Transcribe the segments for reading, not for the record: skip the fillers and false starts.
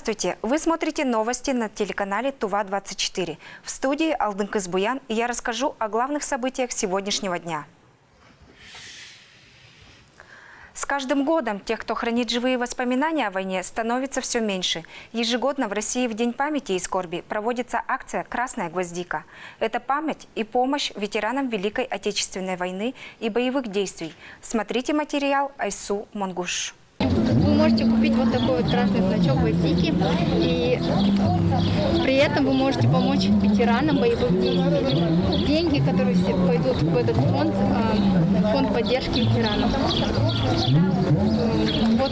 Здравствуйте! Вы смотрите новости на телеканале Тува-24. В студии Алдынкыз Буян, и я расскажу о главных событиях сегодняшнего дня. С каждым годом тех, кто хранит живые воспоминания о войне, становится все меньше. Ежегодно в России в День памяти и скорби проводится акция «Красная гвоздика». Это память и помощь ветеранам Великой Отечественной войны и боевых действий. Смотрите материал Айсу Монгуш. Вы можете купить вот такой вот красный значок гвоздики, и при этом вы можете помочь ветеранам боевых действий. Деньги, которые пойдут в этот фонд, фонд поддержки ветеранов. Вот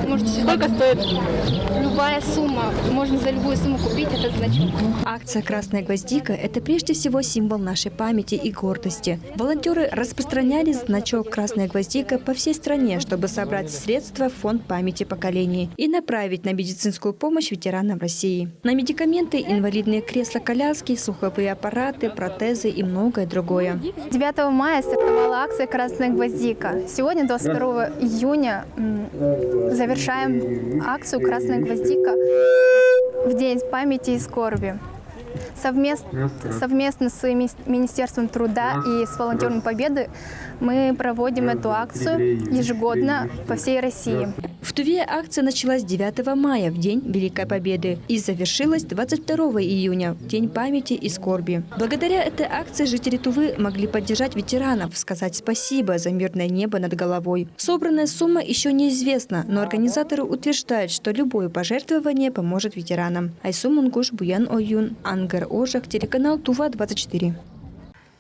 можете, сколько стоит любая сумма, можно за любую сумму купить этот значок. Акция «Красная гвоздика» – это прежде всего символ нашей памяти и гордости. Волонтеры распространяли значок «Красная гвоздика» по всей стране, чтобы собрать средства в фонд памяти поколений и направить на медицинскую помощь ветеранам России. На медикаменты, инвалидные кресла-коляски, слуховые аппараты, протезы и многое другое. 9 мая стартовала акция «Красная гвоздика». Сегодня, 22 июня, завершаем акцию «Красная гвоздика» в День памяти и скорби. Совместно с Министерством труда и с волонтерами Победы мы проводим эту акцию ежегодно по всей России. В Туве акция началась 9 мая, в День Великой Победы, и завершилась 22 июня, в День памяти и скорби. Благодаря этой акции жители Тувы могли поддержать ветеранов, сказать спасибо за мирное небо над головой. Собранная сумма еще неизвестна, но организаторы утверждают, что любое пожертвование поможет ветеранам. Айсу Монгуш, Буян Ойюн, Ангар Ожак, телеканал Тува-24.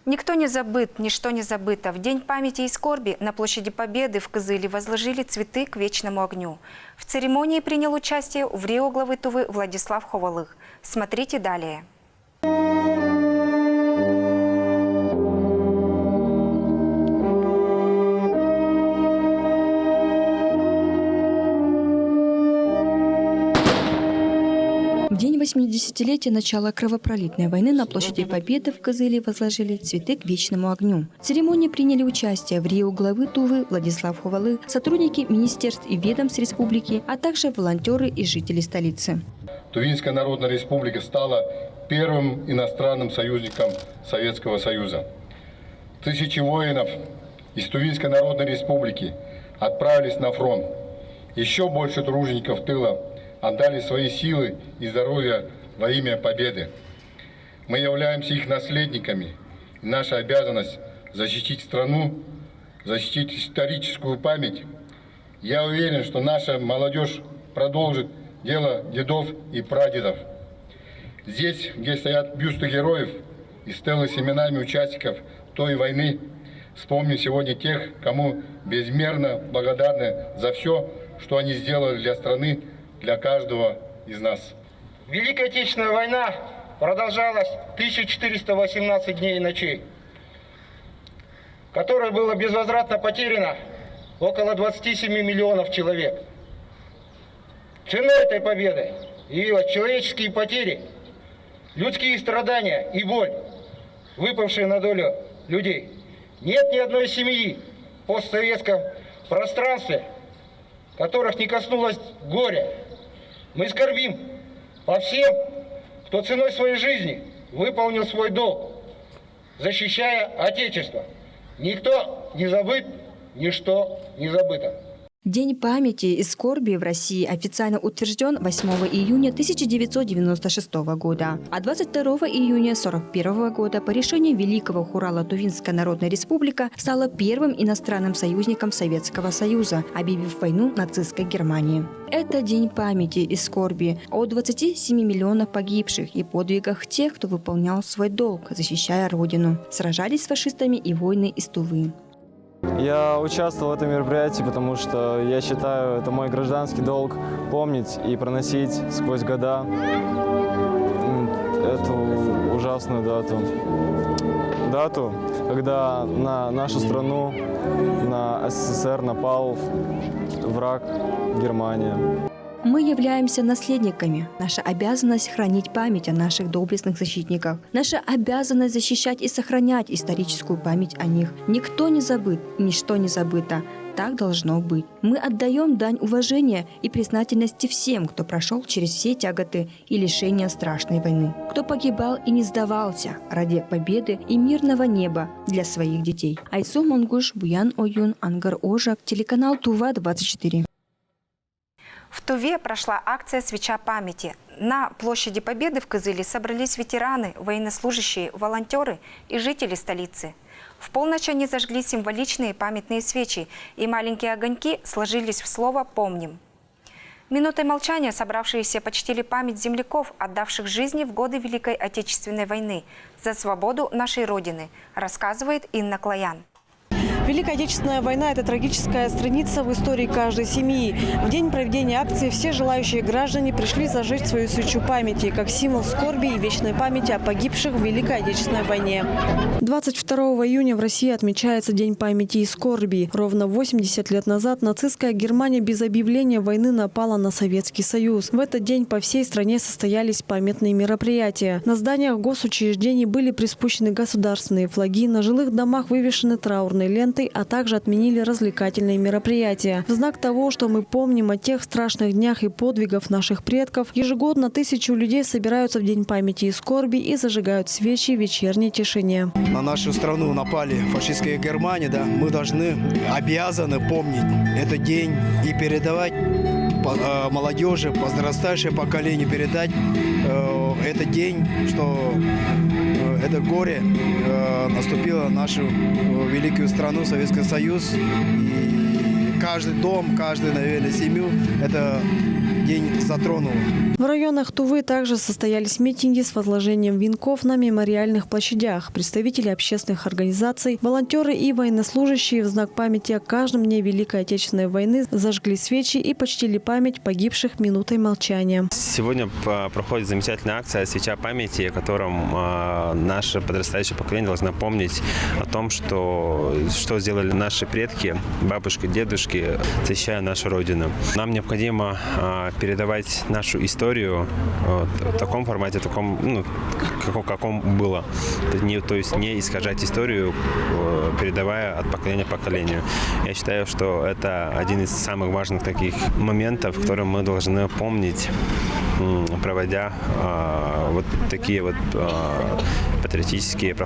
Никто не забыт, ничто не забыто. В День памяти и скорби на площади Победы в Кызыле возложили цветы к вечному огню. В церемонии принял участие в Рио главы Тувы Владислав Ховалых. Смотрите далее. В день 80-летия начала кровопролитной войны на площади Победы в Кызыле возложили цветы к вечному огню. В церемонии приняли участие в Рио главы Тувы Владислав Ховалых, сотрудники министерств и ведомств республики, а также волонтеры и жители столицы. Тувинская Народная Республика стала первым иностранным союзником Советского Союза. Тысячи воинов из Тувинской Народной Республики отправились на фронт. Еще больше тружеников тыла отдали свои силы и здоровье во имя победы. Мы являемся их наследниками, и наша обязанность защитить страну, защитить историческую память. Я уверен, что наша молодежь продолжит дело дедов и прадедов. Здесь, где стоят бюсты героев и стелы с именами участников той войны, вспомним сегодня тех, кому безмерно благодарны за все, что они сделали для страны, для каждого из нас. Великая Отечественная война продолжалась 1418 дней и ночей, в которой было безвозвратно потеряно около 27 миллионов человек. Ценой этой победы явились человеческие потери, людские страдания и боль, выпавшие на долю людей. Нет ни одной семьи в постсоветском пространстве, которых не коснулось горе. Мы скорбим по всем, кто ценой своей жизни выполнил свой долг, защищая Отечество. Никто не забыт, ничто не забыто. День памяти и скорби в России официально утвержден 8 июня 1996 года, а 22 июня 1941 года по решению Великого Хурала Тувинская Народная Республика стала первым иностранным союзником Советского Союза, объявив войну нацистской Германии. Это день памяти и скорби о 27 миллионах погибших и подвигах тех, кто выполнял свой долг, защищая Родину. Сражались с фашистами и воины из Тувы. Я участвовал в этом мероприятии, потому что я считаю, это мой гражданский долг помнить и проносить сквозь года эту ужасную дату, когда на нашу страну, на СССР напал враг Германия. Мы являемся наследниками. Наша обязанность – хранить память о наших доблестных защитниках. Наша обязанность – защищать и сохранять историческую память о них. Никто не забыт, ничто не забыто. так должно быть. Мы отдаем дань уважения и признательности всем, кто прошел через все тяготы и лишения страшной войны, кто погибал и не сдавался ради победы и мирного неба для своих детей. Айсу Монгуш, Буян Оюн, Ангар Ожак, телеканал Тува-24. В Туве прошла акция «Свеча памяти». На площади Победы в Кызыле собрались ветераны, военнослужащие, волонтеры и жители столицы. В полночь они зажгли символичные памятные свечи, и маленькие огоньки сложились в слово «Помним». Минутой молчания собравшиеся почтили память земляков, отдавших жизни в годы Великой Отечественной войны за свободу нашей Родины, рассказывает Инна Клоян. Великая Отечественная война – это трагическая страница в истории каждой семьи. В день проведения акции все желающие граждане пришли зажечь свою свечу памяти, как символ скорби и вечной памяти о погибших в Великой Отечественной войне. 22 июня в России отмечается День памяти и скорби. Ровно 80 лет назад нацистская Германия без объявления войны напала на Советский Союз. В этот день по всей стране состоялись памятные мероприятия. На зданиях госучреждений были приспущены государственные флаги, на жилых домах вывешены траурные ленты, а также отменили развлекательные мероприятия. В знак того, что мы помним о тех страшных днях и подвигах наших предков, ежегодно 1000 людей собираются в День памяти и скорби и зажигают свечи в вечерней тишине. На нашу страну напали фашистская Германия, да, мы обязаны помнить этот день и передавать молодежи, подрастающее поколению, передать этот день, что это горе наступило в нашу великую страну, Советский Союз. И каждый дом, каждую, наверное, семью это день затронул. В районах Тувы также состоялись митинги с возложением венков на мемориальных площадях. Представители общественных организаций, волонтеры и военнослужащие в знак памяти о каждом дне Великой Отечественной войны зажгли свечи и почтили память погибших минутой молчания. Сегодня проходит замечательная акция «Свеча памяти», о котором наше подрастающее поколение должно помнить о том, что сделали наши предки, бабушки, дедушки, защищая нашу Родину. Нам необходимо передавать нашу историю в таком формате, каком было. То есть не искажать историю, передавая от поколения к поколению. Я считаю, что это один из самых важных таких моментов, которые мы должны помнить, проводя вот такие вот патриотические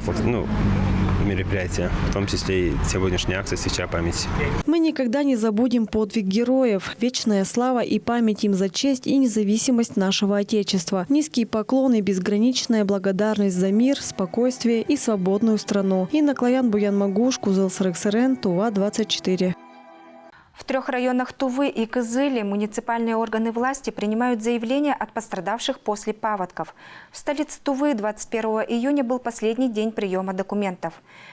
мероприятия, в том числе и сегодняшняя акция «Свеча памяти». Мы никогда не забудем подвиг героев, вечная слава и память им за честь и независимость нашего Отечества. Низкий поклон и безграничная благодарность за мир, спокойствие и свободную страну. Инна Клоян, Буян Магуш, Кузыл-Сырык-Сырен, Тува-24. В 3 районах Тувы и Кызыле муниципальные органы власти принимают заявления от пострадавших после паводков. В столице Тувы 21 июня был последний день приема документов.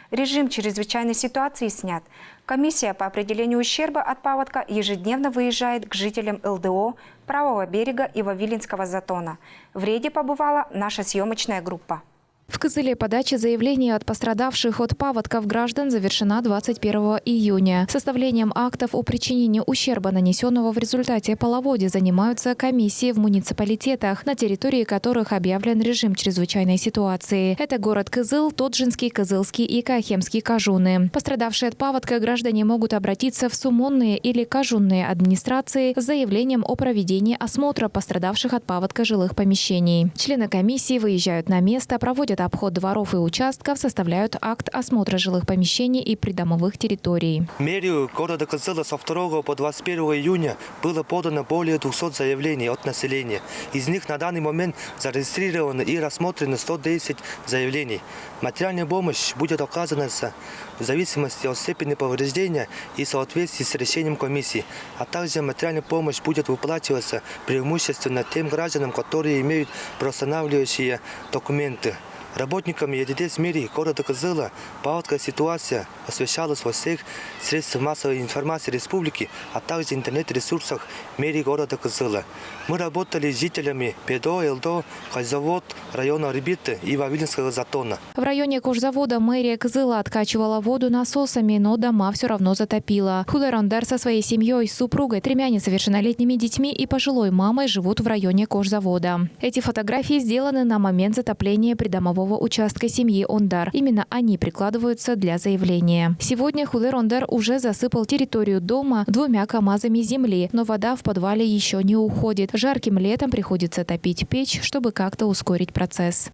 Режим чрезвычайной ситуации снят. Комиссия по определению ущерба от паводка ежедневно выезжает к жителям ЛДО, Правого берега и Вавилинского затона. В рейде побывала наша съемочная группа. В Кызыле подача заявлений от пострадавших от паводков граждан завершена 21 июня. Составлением актов о причинении ущерба, нанесенного в результате половодья, занимаются комиссии в муниципалитетах, на территории которых объявлен режим чрезвычайной ситуации. Это город Кызыл, Тоджинский, Кызылский и Кахемский Кажуны. Пострадавшие от паводка граждане могут обратиться в Сумонные или Кажунные администрации с заявлением о проведении осмотра пострадавших от паводка жилых помещений. Члены комиссии выезжают на место, проводят обход дворов и участков, составляют акт осмотра жилых помещений и придомовых территорий. В мэрию города Кызыла со 2 по 21 июня было подано более 200 заявлений от населения. Из них на данный момент зарегистрировано и рассмотрено 110 заявлений. Материальная помощь будет оказана в зависимости от степени повреждения и в соответствии с решением комиссии. А также материальная помощь будет выплачиваться преимущественно тем гражданам, которые имеют приостанавливающие документы. Работниками ЕДД мэрии города Кызыла паводковая ситуация освещалась во всех средствах массовой информации республики, а также интернет-ресурсах мэрии города Кызыла. Мы работали с жителями ПДО, ЛДО, Кожзавод, района Рыбиты и Вавилинского затона. В районе Кожзавода мэрия Кызыла откачивала воду насосами, но дома все равно затопило. Хулерондар со своей семьей, супругой, 3 несовершеннолетними детьми и пожилой мамой живут в районе Кожзавода. Эти фотографии сделаны на момент затопления придомового земельного участка семьи Ондар. Именно они прикладываются для заявления. Сегодня Хулер Ондар уже засыпал территорию дома 2 КАМАЗами земли, но вода в подвале еще не уходит. Жарким летом приходится топить печь, чтобы как-то ускорить процесс.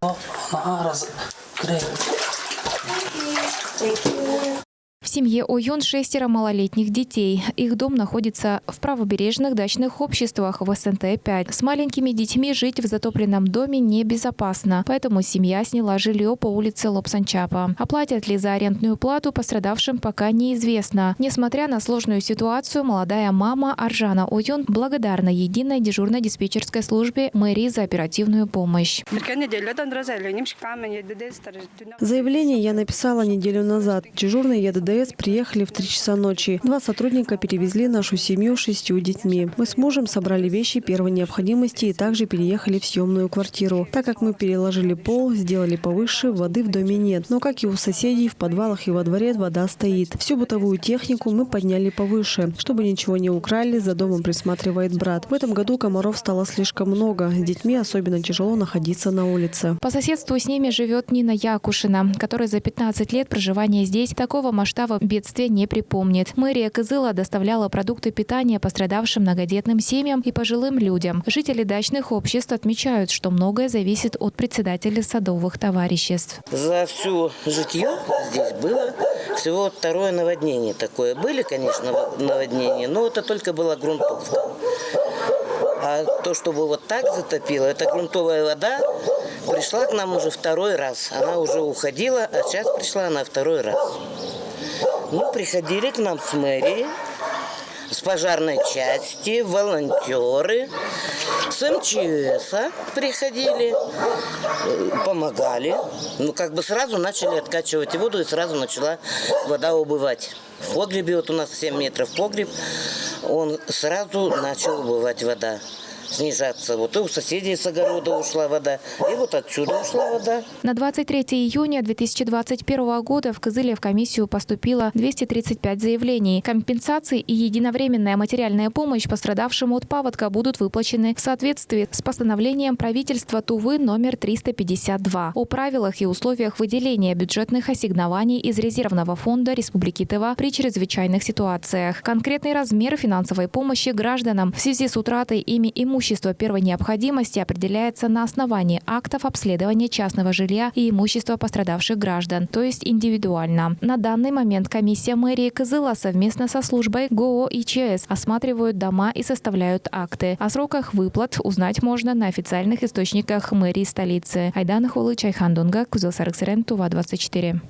В семье Оюн 6 малолетних детей. Их дом находится в правобережных дачных обществах в СНТ-5. С маленькими детьми жить в затопленном доме небезопасно, поэтому семья сняла жилье по улице Лобсанчапа. Оплатят ли за арендную плату пострадавшим, пока неизвестно. Несмотря на сложную ситуацию, молодая мама Аржана Оюн благодарна единой дежурной диспетчерской службе мэрии за оперативную помощь. Заявление я написала неделю назад. Дежурный ЕДДС приехали в 3 часа ночи. 2 сотрудника перевезли нашу семью с 6 детьми. Мы с мужем собрали вещи первой необходимости и также переехали в съемную квартиру. Так как мы переложили пол, сделали повыше, воды в доме нет. Но, как и у соседей, в подвалах и во дворе вода стоит. Всю бытовую технику мы подняли повыше. Чтобы ничего не украли, за домом присматривает брат. В этом году комаров стало слишком много. С детьми особенно тяжело находиться на улице. По соседству с ними живет Нина Якушина, которая за 15 лет проживания здесь такого масштаба бедствия не припомнит. Мэрия Кызыла доставляла продукты питания пострадавшим многодетным семьям и пожилым людям. Жители дачных обществ отмечают, что многое зависит от председателей садовых товариществ. За всю житье здесь было всего 2-е наводнение такое. Были, конечно, наводнения, но это только была грунтовка. А то, чтобы вот так затопило, это грунтовая вода пришла к нам уже 2-й раз. Она уже уходила, а сейчас пришла она 2-й раз. Ну, приходили к нам с мэрии, с пожарной части, волонтеры, с МЧС приходили, помогали. Ну, как бы сразу начали откачивать воду, и сразу начала вода убывать. В погребе, вот у нас 7 метров погреб, он сразу начал убывать вода. Снижаться. Вот и у соседей с огорода ушла вода, и вот отсюда ушла вода. На 23 июня 2021 года в Кызыле в комиссию поступило 235 заявлений. Компенсации и единовременная материальная помощь пострадавшим от паводка будут выплачены в соответствии с постановлением правительства Тувы номер 352 о правилах и условиях выделения бюджетных ассигнований из резервного фонда Республики Тыва при чрезвычайных ситуациях. Конкретный размер финансовой помощи гражданам в связи с утратой ими имущества первой необходимости определяется на основании актов обследования частного жилья и имущества пострадавших граждан, то есть индивидуально. На данный момент комиссия мэрии Кызыла совместно со службой ГО и ЧС осматривают дома и составляют акты. О сроках выплат узнать можно на официальных источниках мэрии столицы. Айдан Хулы, Чайхан Дунга, Кузылсарыксырен, Тува 24.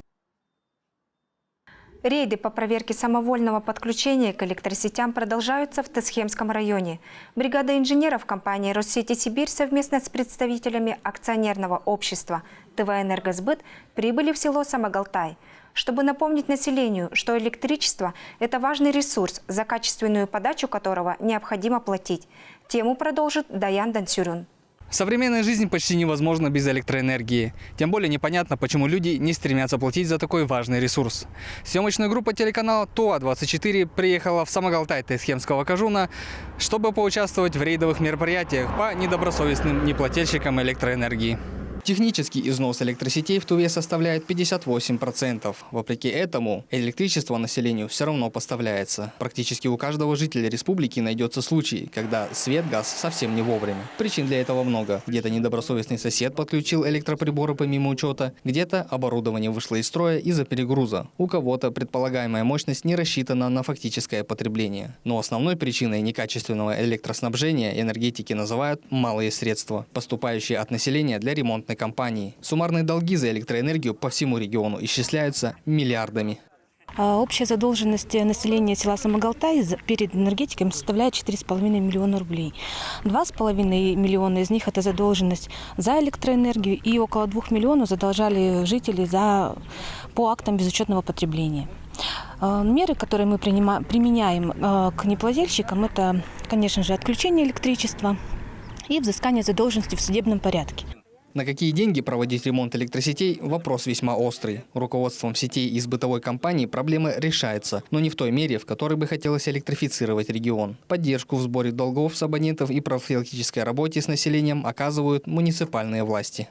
Рейды по проверке самовольного подключения к электросетям продолжаются в Тесхемском районе. Бригада инженеров компании «Россети Сибирь» совместно с представителями акционерного общества «ТВ-Энергосбыт» прибыли в село Самогалтай, чтобы напомнить населению, что электричество – это важный ресурс, за качественную подачу которого необходимо платить. Тему продолжит Даян Дансюрюн. Современная жизнь почти невозможна без электроэнергии. Тем более непонятно, почему люди не стремятся платить за такой важный ресурс. Съемочная группа телеканала ТОА-24 приехала в Самогалтай Тесхемского кажуна, чтобы поучаствовать в рейдовых мероприятиях по недобросовестным неплательщикам электроэнергии. Технический износ электросетей в Туве составляет 58%. Вопреки этому, электричество населению все равно поставляется. Практически у каждого жителя республики найдется случай, когда свет гас совсем не вовремя. Причин для этого много. Где-то недобросовестный сосед подключил электроприборы помимо учета, где-то оборудование вышло из строя из-за перегруза. У кого-то предполагаемая мощность не рассчитана на фактическое потребление. Но основной причиной некачественного электроснабжения энергетики называют малые средства, поступающие от населения для ремонтной компании. Суммарные долги за электроэнергию по всему региону исчисляются миллиардами. Общая задолженность населения села Самогалтай перед энергетиками составляет 4,5 миллиона рублей. 2,5 миллиона из них – это задолженность за электроэнергию, и около 2 миллионов задолжали жители по актам безучетного потребления. Меры, которые мы применяем к неплательщикам, это, конечно же, отключение электричества и взыскание задолженности в судебном порядке. На какие деньги проводить ремонт электросетей – вопрос весьма острый. Руководством сетей и бытовой компании проблема решается, но не в той мере, в которой бы хотелось электрифицировать регион. Поддержку в сборе долгов с абонентов и профилактической работе с населением оказывают муниципальные власти.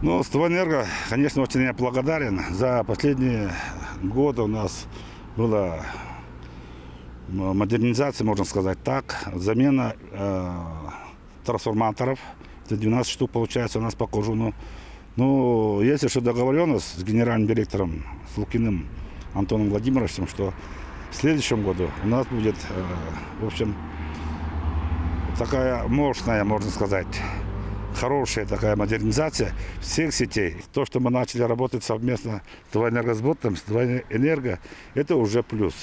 Ну, Ставэнерго, конечно, очень я благодарен. За последние годы у нас была модернизация, можно сказать так, замена трансформаторов. Это 12 штук получается у нас по Кожуну. Ну, есть еще договоренность с генеральным директором, с Лукиным Антоном Владимировичем, что в следующем году у нас будет, в общем, такая мощная, можно сказать, хорошая такая модернизация всех сетей. То, что мы начали работать совместно с Ставэнергосбытом, с Ставэнерго, это уже плюс.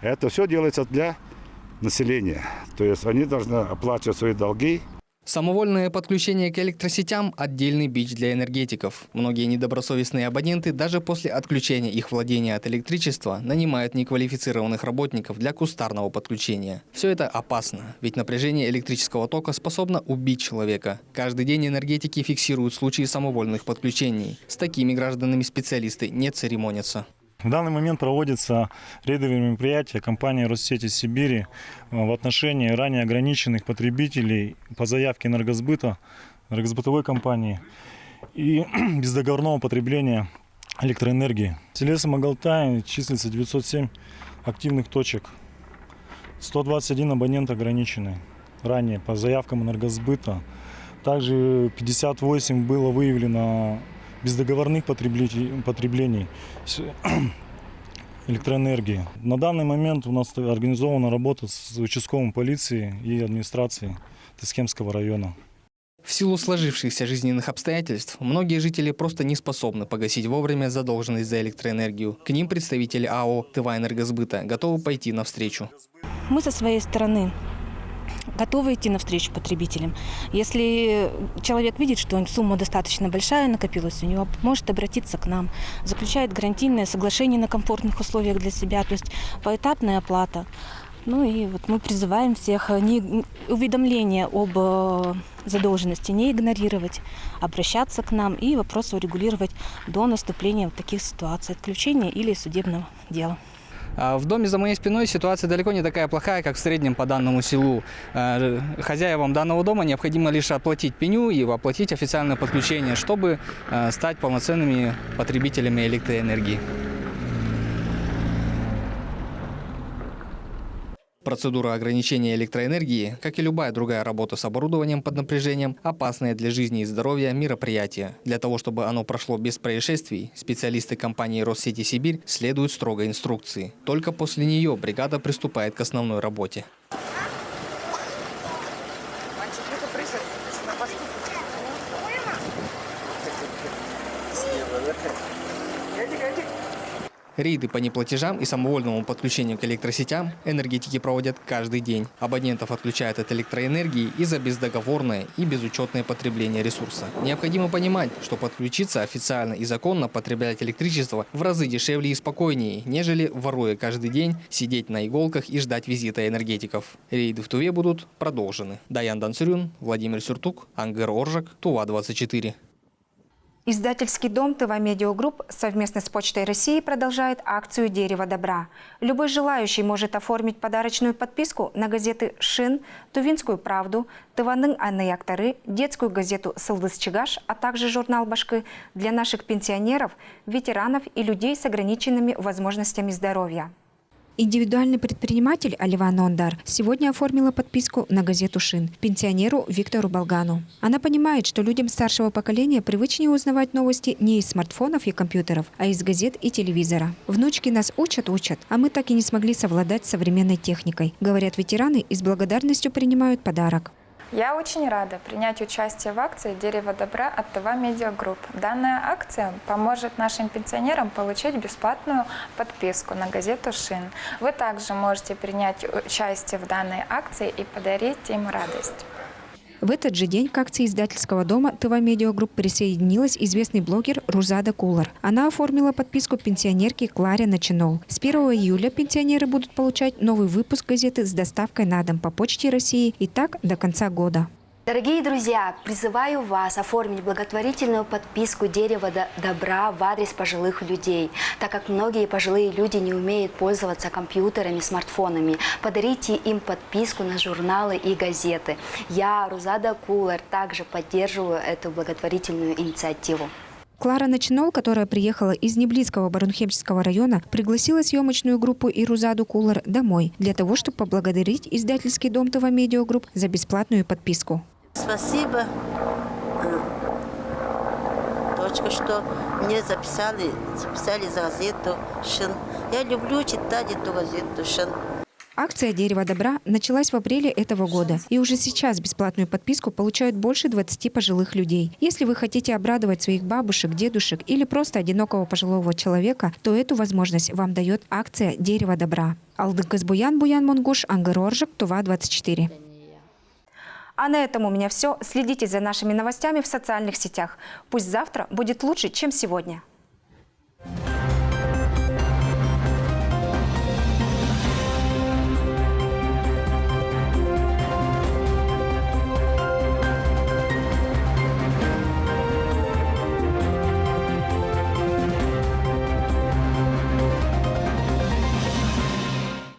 Это все делается для населения. То есть они должны оплачивать свои долги. Самовольное подключение к электросетям – отдельный бич для энергетиков. Многие недобросовестные абоненты даже после отключения их владения от электричества нанимают неквалифицированных работников для кустарного подключения. Все это опасно, ведь напряжение электрического тока способно убить человека. Каждый день энергетики фиксируют случаи самовольных подключений. С такими гражданами специалисты не церемонятся. В данный момент проводятся рейдовые мероприятия компании Россети Сибири в отношении ранее ограниченных потребителей по заявке энергосбытовой компании и бездоговорного потребления электроэнергии. В селе Самогалтай числится 907 активных точек, 121 абонент ограничены ранее по заявкам энергосбыта. Также 58 было выявлено бездоговорных потреблений электроэнергии. На данный момент у нас организована работа с участковым полицией и администрацией Тесхемского района. В силу сложившихся жизненных обстоятельств, многие жители просто не способны погасить вовремя задолженность за электроэнергию. К ним представители АО «Тыва Энергосбыта» готовы пойти навстречу. Мы со своей стороны готовы идти навстречу потребителям. Если человек видит, что сумма достаточно большая накопилась у него, может обратиться к нам. Заключает гарантийное соглашение на комфортных условиях для себя, то есть поэтапная оплата. Ну и вот мы призываем всех уведомления об задолженности не игнорировать, обращаться к нам и вопрос урегулировать до наступления таких ситуаций, отключения или судебного дела. В доме за моей спиной ситуация далеко не такая плохая, как в среднем по данному селу. Хозяевам данного дома необходимо лишь оплатить пеню и оплатить официальное подключение, чтобы стать полноценными потребителями электроэнергии. Процедура ограничения электроэнергии, как и любая другая работа с оборудованием под напряжением, опасное для жизни и здоровья мероприятие. Для того, чтобы оно прошло без происшествий, специалисты компании Россети Сибирь следуют строгой инструкции. Только после нее бригада приступает к основной работе. Рейды по неплатежам и самовольному подключению к электросетям энергетики проводят каждый день. Абонентов отключают от электроэнергии и за бездоговорное и безучетное потребление ресурса. Необходимо понимать, что подключиться официально и законно потреблять электричество в разы дешевле и спокойнее, нежели воруя каждый день, сидеть на иголках и ждать визита энергетиков. Рейды в Туве будут продолжены. Даян Дансурюн, Владимир Сюртук, Ангар Оржак, Тува-24. Издательский дом «Тыва Медиа Групп» совместно с Почтой России продолжает акцию «Дерево добра». Любой желающий может оформить подарочную подписку на газеты «Шин», «Тувинскую правду», «Тываның Анны Яктары», детскую газету «Сылдыс Чигаш», а также журнал «Башкы» для наших пенсионеров, ветеранов и людей с ограниченными возможностями здоровья. Индивидуальный предприниматель Аливан Ондар сегодня оформила подписку на газету «Шин» пенсионеру Виктору Болгану. Она понимает, что людям старшего поколения привычнее узнавать новости не из смартфонов и компьютеров, а из газет и телевизора. «Внучки нас учат, а мы так и не смогли совладать с современной техникой», говорят ветераны и с благодарностью принимают подарок. Я очень рада принять участие в акции «Дерево добра» от ТВ Медиа Групп. Данная акция поможет нашим пенсионерам получить бесплатную подписку на газету «Шин». Вы также можете принять участие в данной акции и подарить им радость. В этот же день к акции издательского дома «Тыва Медиа Групп» присоединилась известный блогер Рузада Кулар. Она оформила подписку пенсионерке Кларе Начинол. С 1 июля пенсионеры будут получать новый выпуск газеты с доставкой на дом по Почте России и так до конца года. Дорогие друзья, призываю вас оформить благотворительную подписку «Дерево добра» в адрес пожилых людей. Так как многие пожилые люди не умеют пользоваться компьютерами, смартфонами, подарите им подписку на журналы и газеты. Я, Рузада Кулар, также поддерживаю эту благотворительную инициативу. Клара Начинол, которая приехала из Неблицкого Барунхемского района, пригласила съемочную группу Ирузаду Кулар домой для того, чтобы поблагодарить издательский дом ТВ Медиа Групп за бесплатную подписку. Спасибо, дочка, что мне записали за газету «Шин». Я люблю читать эту газету «Шин». Акция «Дерево добра» началась в апреле этого года. И уже сейчас бесплатную подписку получают больше 20 пожилых людей. Если вы хотите обрадовать своих бабушек, дедушек или просто одинокого пожилого человека, то эту возможность вам дает акция «Дерево добра». Алдыкыз Буян Монгуш, Ангар Оржик, ТВ 24. А на этом у меня все. Следите за нашими новостями в социальных сетях. Пусть завтра будет лучше, чем сегодня.